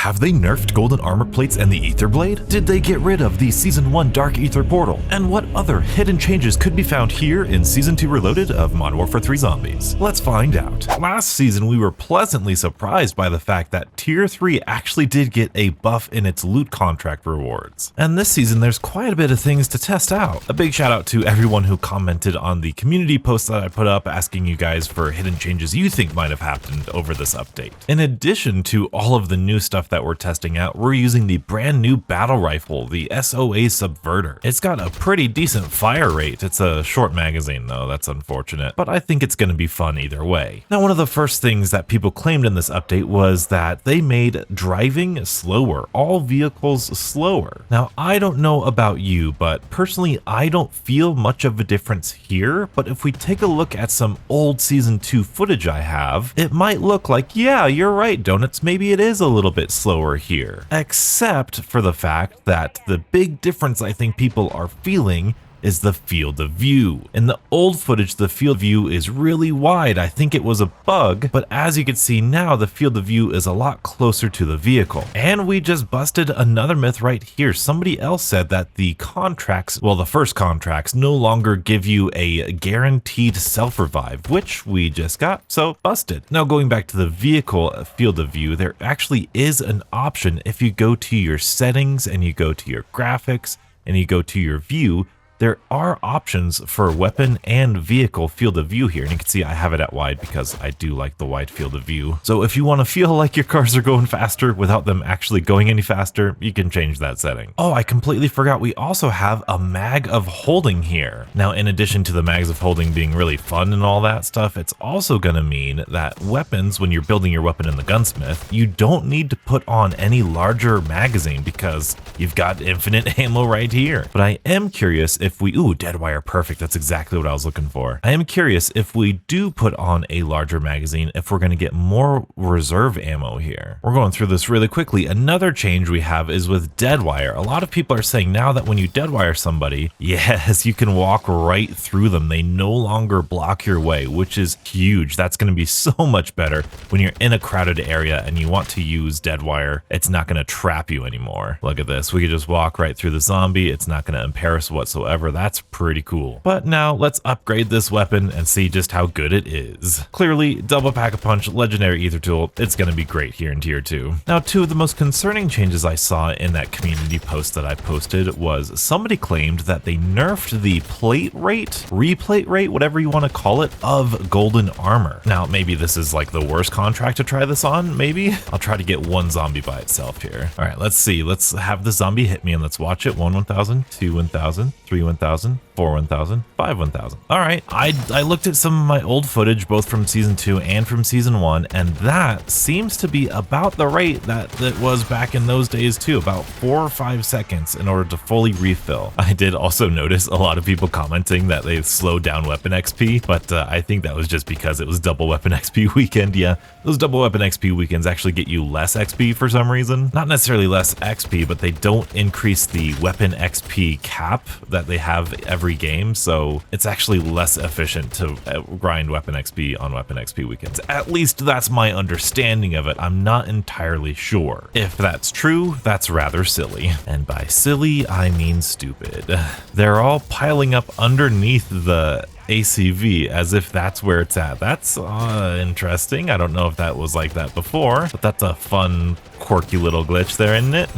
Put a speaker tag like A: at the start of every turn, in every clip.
A: Have they nerfed golden armor plates and the aether blade? Did they get rid of the Season 1 Dark Aether portal? And what other hidden changes could be found here in Season 2 Reloaded of Modern Warfare 3 Zombies? Let's find out. Last season, we were pleasantly surprised by the fact that Tier 3 actually did get a buff in its loot contract rewards. And this season, there's quite a bit of things to test out. A big shout out to everyone who commented on the community post that I put up asking you guys for hidden changes you think might have happened over this update. In addition to all of the new stuff that we're testing out, we're using the brand new battle rifle, the SOA Subverter. It's got a pretty decent fire rate. It's a short magazine though, that's unfortunate, but I think it's going to be fun either way. Now, one of the first things that people claimed in this update was that they made driving slower, all vehicles slower. Now, I don't know about you, but personally, I don't feel much of a difference here, but if we take a look at some old Season 2 footage I have, it might look like, yeah, you're right, Donuts, maybe it is a little bit slower here. Except for the fact that the big difference I think people are feeling is the field of view. In the old footage, the field of view is really wide. I think it was a bug, but as you can see now, the field of view is a lot closer to the vehicle. And we just busted another myth right here. Somebody else said that the contracts, well, the first contracts no longer give you a guaranteed self-revive, which we just got, so busted. Now going back to the vehicle field of view, there actually is an option if you go to your settings and you go to your graphics and you go to your view. There are options for weapon and vehicle field of view here, and you can see I have it at wide because I do like the wide field of view. So if you want to feel like your cars are going faster without them actually going any faster, you can change that setting. Oh, I completely forgot we also have a mag of holding here. Now, in addition to the mags of holding being really fun and all that stuff, it's also going to mean that weapons, when you're building your weapon in the gunsmith, you don't need to put on any larger magazine because you've got infinite ammo right here. But I am curious if dead wire, perfect. That's exactly what I was looking for. I am curious if we do put on a larger magazine, if we're going to get more reserve ammo here. We're going through this really quickly. Another change we have is with dead wire. A lot of people are saying now that when you dead wire somebody, yes, you can walk right through them. They no longer block your way, which is huge. That's going to be so much better when you're in a crowded area and you want to use dead wire. It's not going to trap you anymore. Look at this. We could just walk right through the zombie. It's not going to impair us whatsoever. That's pretty cool. But now let's upgrade this weapon and see just how good it is. Clearly, double pack-a-punch legendary ether tool, it's going to be great here in tier 2. Now, two of the most concerning changes I saw in that community post that I posted was somebody claimed that they nerfed the plate rate, replate rate, whatever you want to call it, of golden armor. Now, maybe this is like the worst contract to try this on, maybe? I'll try to get one zombie by itself here. All right, let's see. Let's have the zombie hit me and let's watch it. 1 1000, 2 1000, 3 1000, 4 1000, 5 1000. All right, I looked at some of my old footage, both from Season 2 and from Season 1, and that seems to be about the rate that it was back in those days too, about 4 or 5 seconds in order to fully refill. I did also notice a lot of people commenting that they slowed down weapon XP, but I think that was just because it was double weapon XP weekend. Yeah, those double weapon XP weekends actually get you less XP for some reason. Not necessarily less XP, but they don't increase the weapon XP cap that they have every game, so it's actually less efficient to grind weapon XP on weapon XP weekends. At least that's my understanding of it. I'm not entirely sure. If that's true, that's rather silly. And by silly, I mean stupid. They're all piling up underneath the ACV as if that's where it's at. That's interesting. I don't know if that was like that before, but that's a fun, quirky little glitch there, isn't it?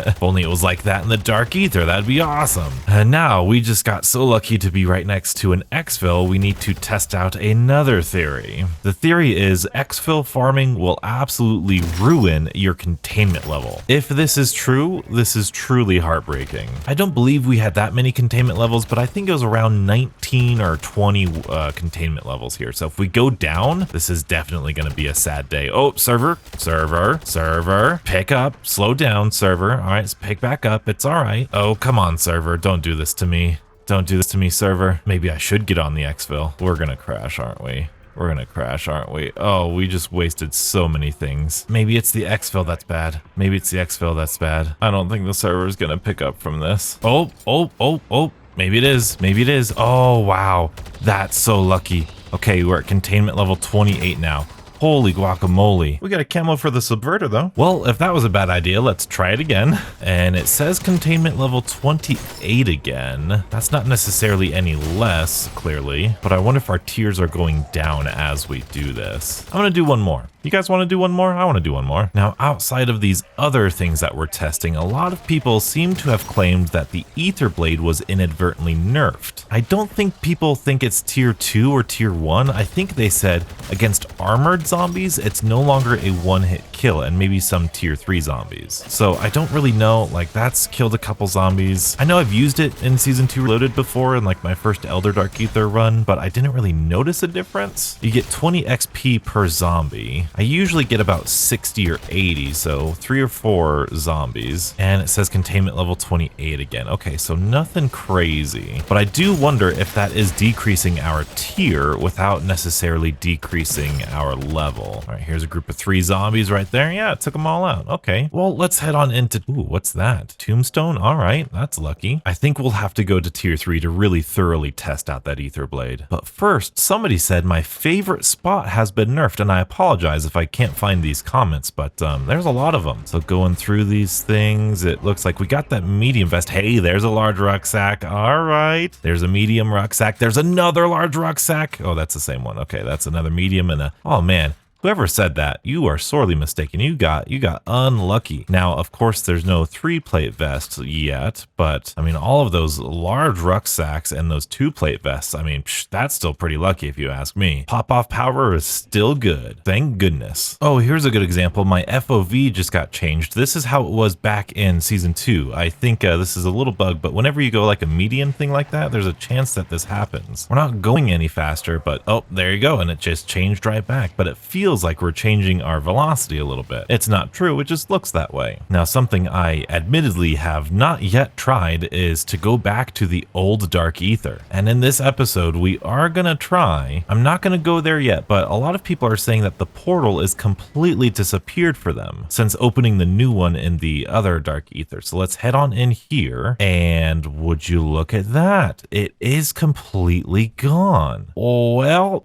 A: If only it was like that in the Dark Aether, that'd be awesome. And now we just got so lucky to be right next to an exfil, we need to test out another theory. The theory is exfil farming will absolutely ruin your containment level. If this is true, this is truly heartbreaking. I don't believe we had that many containment levels, but I think it was around 19 or 20 containment levels here. So if we go down, this is definitely going to be a sad day. Oh, server, pick up, slow down, server. All right, let's pick back up. It's all right. Oh, come on, server. Don't do this to me. Don't do this to me, server. Maybe I should get on the exfil. We're going to crash, aren't we? We're gonna crash, aren't we? Oh, we just wasted so many things. Maybe it's the exfil that's bad. Maybe it's the exfil that's bad. I don't think the server is gonna pick up from this. Oh. Maybe it is. Maybe it is. Oh, wow. That's so lucky. Okay, we're at containment level 28 now. Holy guacamole. We got a camo for the subverter though. Well, if that was a bad idea, let's try it again. And it says containment level 28 again. That's not necessarily any less, clearly, but I wonder if our tiers are going down as we do this. I'm gonna do one more. You guys want to do one more? I want to do one more. Now, outside of these other things that we're testing, a lot of people seem to have claimed that the Aether Blade was inadvertently nerfed. I don't think people think it's tier 2 or tier 1. I think they said against armored zombies, it's no longer a one-hit kill, and maybe some tier 3 zombies. So I don't really know, like that's killed a couple zombies. I know I've used it in Season 2 Reloaded before in like my first Elder Dark Aether run, but I didn't really notice a difference. You get 20 XP per zombie. I usually get about 60 or 80, so 3 or 4 zombies, and it says containment level 28 again. Okay, so nothing crazy, but I do wonder if that is decreasing our tier without necessarily decreasing our level. All right, here's a group of 3 zombies right there. Yeah, it took them all out. Okay, well, let's head on into, ooh, what's that? Tombstone? All right, that's lucky. I think we'll have to go to tier 3 to really thoroughly test out that Aether Blade. But first, somebody said my favorite spot has been nerfed, and I apologize if I can't find these comments, but there's a lot of them. So going through these things, it looks like we got that medium vest. Hey, there's a large rucksack. All right, there's a medium rucksack. There's another large rucksack. Oh, that's the same one. Okay, that's another medium and a, oh man. Whoever said that, you are sorely mistaken. You got unlucky. Now, of course, there's no 3-plate vest yet, but I mean, all of those large rucksacks and those 2-plate vests, I mean, that's still pretty lucky if you ask me. Pop-off power is still good. Thank goodness. Oh, here's a good example. My FOV just got changed. This is how it was back in Season 2. I think this is a little bug, but whenever you go like a median thing like that, there's a chance that this happens. We're not going any faster, but oh, there you go. And it just changed right back, but it feels like we're changing our velocity a little bit. It's not true, it just looks that way. Now, something I admittedly have not yet tried is to go back to the old Dark Aether. And in this episode, we are gonna try, I'm not gonna go there yet, but a lot of people are saying that the portal is completely disappeared for them since opening the new one in the other Dark Aether. So let's head on in here, and would you look at that? It is completely gone. Well,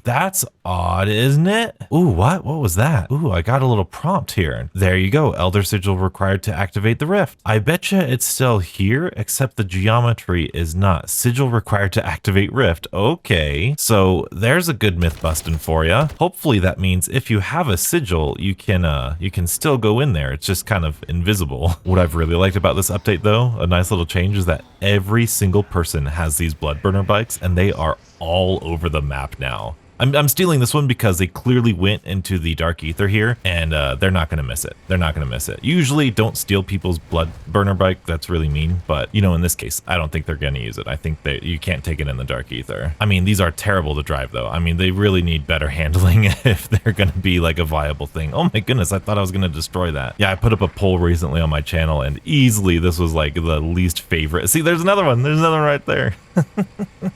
A: that's odd, isn't it? Ooh, what was that? Ooh, I got a little prompt here. There you go. Elder Sigil required to activate the rift. I betcha it's still here, except the geometry is not. Sigil required to activate rift. Okay, so there's a good myth busting for you. Hopefully that means if you have a sigil, you can still go in there. It's just kind of invisible. What I've really liked about this update though, a nice little change, is that every single person has these Bloodburner bikes and they are all over the map now. I'm stealing this one because they clearly went into the Dark Aether here, and they're not going to miss it. They're not going to miss it. Usually don't steal people's blood burner bike. That's really mean. But, you know, in this case, I don't think they're going to use it. I think that you can't take it in the Dark Aether. I mean, these are terrible to drive, though. I mean, they really need better handling if they're going to be like a viable thing. Oh my goodness, I thought I was going to destroy that. Yeah, I put up a poll recently on my channel, and easily this was like the least favorite. See, there's another one. There's another one right there.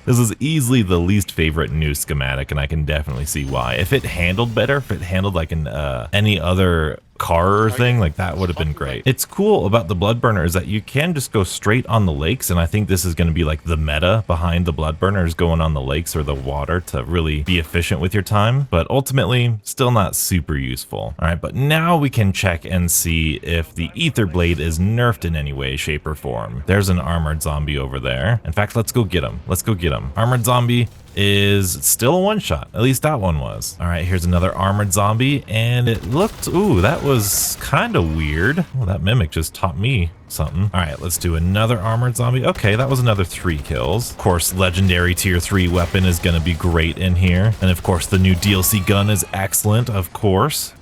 A: This is easily the least favorite new schematic, and I can definitely see why. If it handled better, if it handled like an any other car thing, like that would have been great. It's cool about the Bloodburner is that you can just go straight on the lakes, and I think this is going to be like the meta behind the Bloodburners, going on the lakes or the water to really be efficient with your time, but ultimately still not super useful. All right, but now we can check and see if the Aether Blade is nerfed in any way, shape, or form. There's an armored zombie over there. In fact, let's go get him. Let's go get him. Armored zombie is still a one-shot. At least that one was. All right, here's another armored zombie, and it looked, ooh, that was kind of weird. Well, that mimic just taught me something. All right, let's do another armored zombie. Okay, that was another 3 kills. Of course, legendary tier 3 weapon is gonna be great in here. And of course, the new DLC gun is excellent, of course.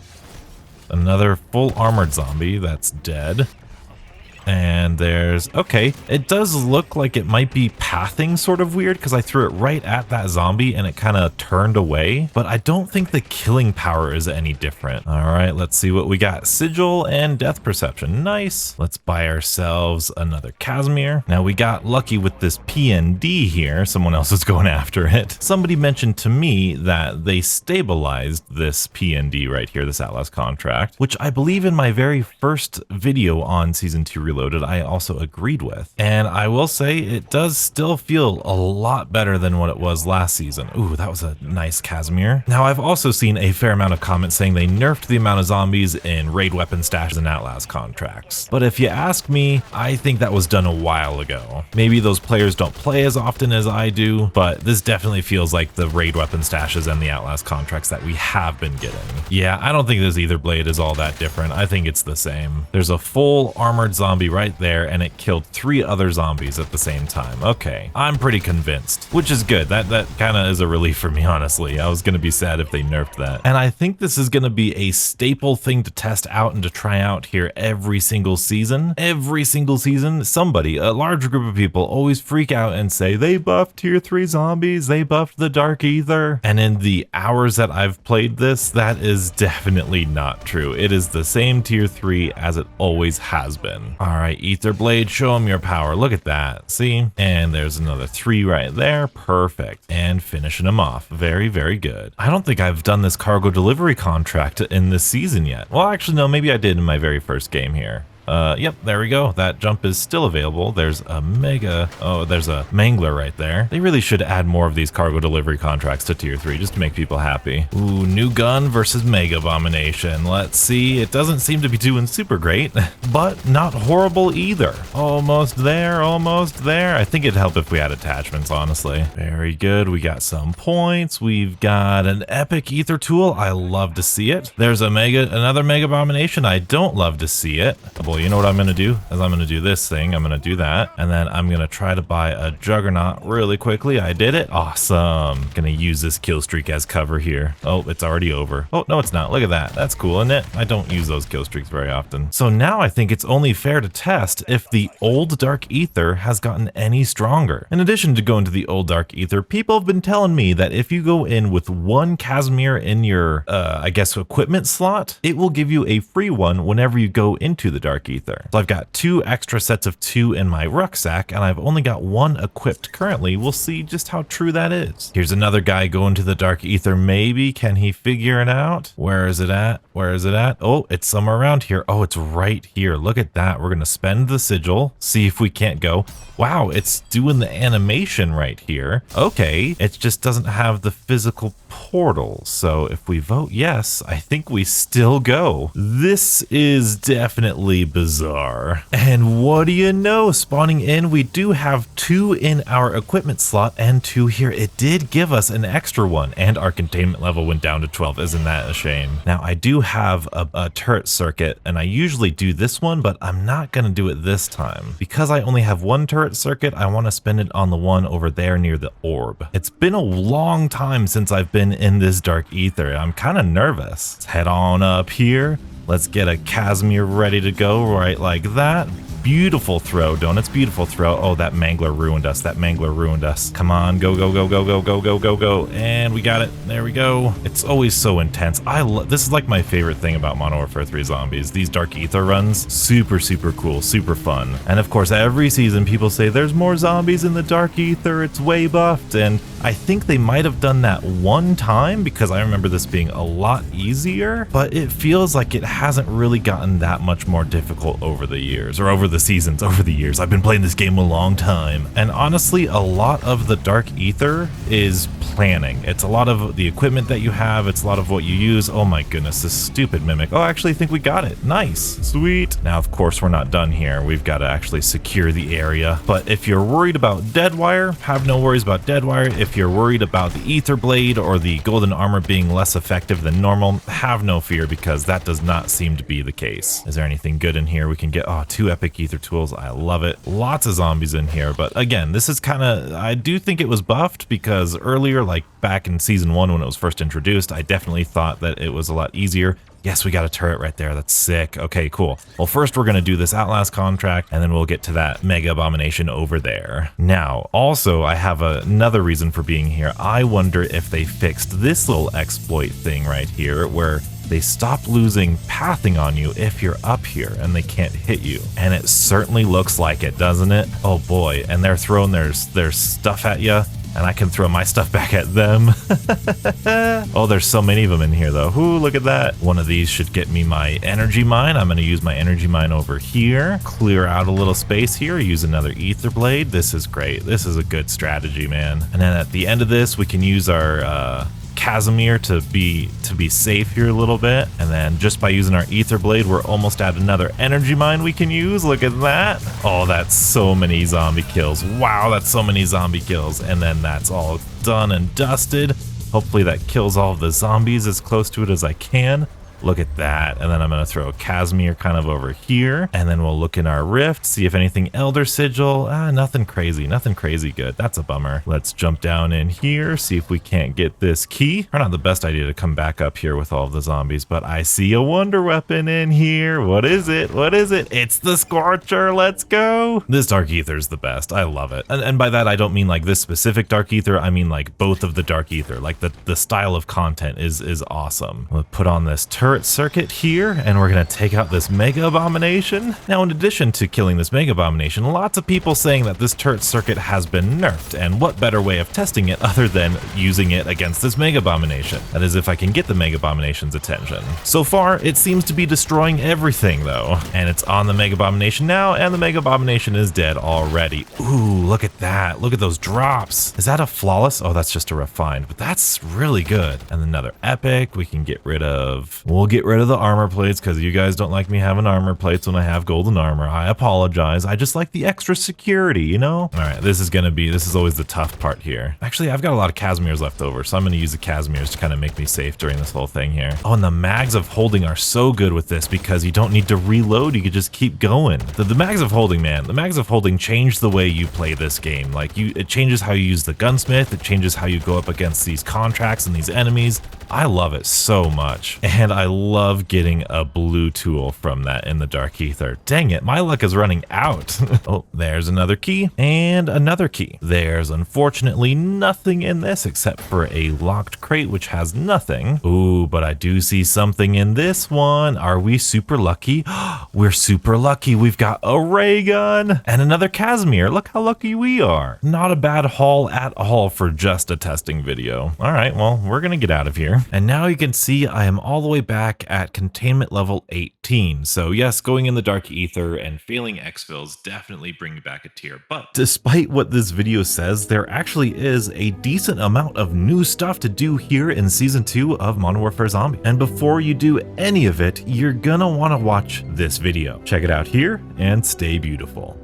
A: Another full armored zombie that's dead. And there's, okay, it does look like it might be pathing sort of weird because I threw it right at that zombie and it kind of turned away, but I don't think the killing power is any different. All right, let's see what we got. Sigil and death perception. Nice. Let's buy ourselves another Casimir. Now we got lucky with this PND here. Someone else is going after it. Somebody mentioned to me that they stabilized this PND right here, this Atlas contract, which I believe in my very first video on Season 2 Reloaded, Reloaded I also agreed with. And I will say it does still feel a lot better than what it was last season. Ooh, that was a nice Casimir. Now, I've also seen a fair amount of comments saying they nerfed the amount of zombies in raid weapon stashes and Outlast contracts. But if you ask me, I think that was done a while ago. Maybe those players don't play as often as I do, but this definitely feels like the raid weapon stashes and the Outlast contracts that we have been getting. Yeah, I don't think this Aether Blade is all that different. I think it's the same. There's a full armored zombie right there, and it killed 3 other zombies at the same time. Okay, I'm pretty convinced, which is good. That kind of is a relief for me, honestly. I was going to be sad if they nerfed that. And I think this is going to be a staple thing to test out and to try out here every single season. Every single season, somebody, a large group of people, always freak out and say, they buffed tier 3 zombies, they buffed the Dark Aether. And in the hours that I've played this, that is definitely not true. It is the same tier 3 as it always has been. All right, Aether Blade, show them your power. Look at that. See? And there's another 3 right there. Perfect. And finishing them off. Very, very good. I don't think I've done this cargo delivery contract in this season yet. Well, actually, no, maybe I did in my very first game here. Yep, there we go. That jump is still available. There's a there's a mangler right there. They really should add more of these cargo delivery contracts to tier 3 just to make people happy. Ooh, new gun versus Mega Abomination. Let's see. It doesn't seem to be doing super great, but not horrible either. Almost there, almost there. I think it'd help if we had attachments, honestly. Very good. We got some points. We've got an epic ether tool. I love to see it. There's another Mega Abomination. I don't love to see it. Well, you know what I'm going to do? Is I'm going to do this thing. I'm going to do that. And then I'm going to try to buy a Juggernaut really quickly. I did it. Awesome. Going to use this kill streak as cover here. Oh, it's already over. Oh, no, it's not. Look at that. That's cool, isn't it? I don't use those kill streaks very often. So now I think it's only fair to test if the old Dark Aether has gotten any stronger. In addition to going to the old Dark Aether, people have been telling me that if you go in with 1 Casimir in your, I guess, equipment slot, it will give you a free one whenever you go into the Dark Aether. So I've got 2 extra sets of 2 in my rucksack, and I've only got 1 equipped currently. We'll see just how true that is. Here's another guy going to the Dark Aether. Maybe can he figure it out? Where is it at? Where is it at? Oh, it's somewhere around here. Oh, it's right here. Look at that. We're gonna spend the sigil, see if we can't go. Wow, it's doing the animation right here. Okay, it just doesn't have the physical portal. So if we vote yes, I think we still go. This is definitely bizarre. And what do you know? Spawning in, we do have 2 in our equipment slot and 2 here. It did give us an extra one, and our containment level went down to 12. Isn't that a shame? Now, I do have a turret circuit, and I usually do this one, but I'm not gonna do it this time. Because I only have 1 turret circuit, I want to spend it on the one over there near the orb. It's been a long time since I've been in this Dark Aether. I'm kind of nervous. Let's head on up here. Let's get a Casimir ready to go right like that. Beautiful throw, Donuts, beautiful throw. Oh, that Mangler ruined us. That Mangler ruined us. Come on, go, go, go, go, go, go, go, go, go. And we got it. There we go. It's always so intense. This is like my favorite thing about Modern Warfare 3 Zombies. These Dark Aether runs, super, super cool, super fun. And of course, every season people say there's more zombies in the Dark Aether. It's way buffed. And I think they might have done that one time because I remember this being a lot easier, but it feels like it hasn't really gotten that much more difficult over the years, or over the seasons, over the years. I've been playing this game a long time, and honestly, a lot of the Dark Aether is planning. It's a lot of the equipment that you have, it's a lot of what you use. Oh my goodness, this stupid mimic. Oh, I actually think we got it. Nice, sweet. Now, of course, we're not done here. We've got to actually secure the area, but if you're worried about dead wire, have no worries about dead wire. If you're worried about the Aether Blade or the golden armor being less effective than normal, have no fear because that does not seem to be the case. Is there anything good in here we can get? Oh, 2 epic Aether tools. I love it. Lots of zombies in here, but again, this is kind of, I do think it was buffed because earlier, like back in season 1 when it was first introduced, I definitely thought that it was a lot easier. Yes, we got a turret right there. That's sick. Okay, cool. Well, first we're going to do this Outlast contract, and then we'll get to that Mega Abomination over there. Now, also, I have another reason for being here. I wonder if they fixed this little exploit thing right here, where they stop losing pathing on you if you're up here and they can't hit you. And it certainly looks like it, doesn't it? Oh boy, and they're throwing their stuff at you. and I can throw my stuff back at them. Oh, there's so many of them in here though. Ooh, look at that. One of these should get me my energy mine. I'm gonna use my energy mine over here, clear out a little space here, use another ether blade. This is great. This is a good strategy, man. And then at the end of this, we can use our Casimir to be safe here a little bit, and then just by using our ether blade we're almost at another energy mine we can use. Look at that. Oh, that's so many zombie kills. Wow, that's so many zombie kills. And then that's all done and dusted. Hopefully that kills all of the zombies as close to it as I can. Look at that. And then I'm going to throw a Casimir kind of over here. And then we'll look in our rift, see if anything Elder Sigil. Nothing crazy good. That's a bummer. Let's jump down in here, see if we can't get this key. Probably not the best idea to come back up here with all of the zombies, but I see a wonder weapon in here. What is it? What is it? It's the Scorcher. Let's go. This Dark Ether is the best. I love it. And by that, I don't mean like this specific Dark Ether. I mean like both of the Dark Ether. Like the style of content is awesome. We'll put on this turret circuit here, and we're gonna take out this Mega Abomination. Now, in addition to killing this Mega Abomination, lots of people saying that this turret circuit has been nerfed, and what better way of testing it other than using it against this Mega Abomination? That is, if I can get the Mega Abomination's attention. So far, it seems to be destroying everything though, and it's on the Mega Abomination now, and the Mega Abomination is dead already. Ooh, look at that. Look at those drops. Is that a flawless? Oh, that's just a refined, but that's really good. And another epic we can get rid of. We'll get rid of the armor plates because you guys don't like me having armor plates when I have golden armor. I apologize. I just like the extra security, you know? All right, this is always the tough part here. Actually, I've got a lot of Casimirs left over, so I'm going to use the Casimirs to kind of make me safe during this whole thing here. Oh, and the mags of holding are so good with this because you don't need to reload. You can just keep going. The mags of holding, man, the mags of holding change the way you play this game. Like it changes how you use the gunsmith. It changes how you go up against these contracts and these enemies. I love it so much. And I love getting a blue tool from that in the Dark Ether. Dang it, my luck is running out. Oh, there's another key and another key. There's unfortunately nothing in this except for a locked crate, which has nothing. Ooh, but I do see something in this one. Are we super lucky? We're super lucky. We've got a ray gun and another Casimir. Look how lucky we are. Not a bad haul at all for just a testing video. All right, well, we're gonna get out of here. And now you can see I am all the way back at containment level 18. So yes, going in the Dark Ether and failing exfils definitely bring you back a tier. But despite what this video says, there actually is a decent amount of new stuff to do here in Season 2 of Modern Warfare Zombie. And before you do any of it, you're gonna wanna watch this video. Check it out here and stay beautiful.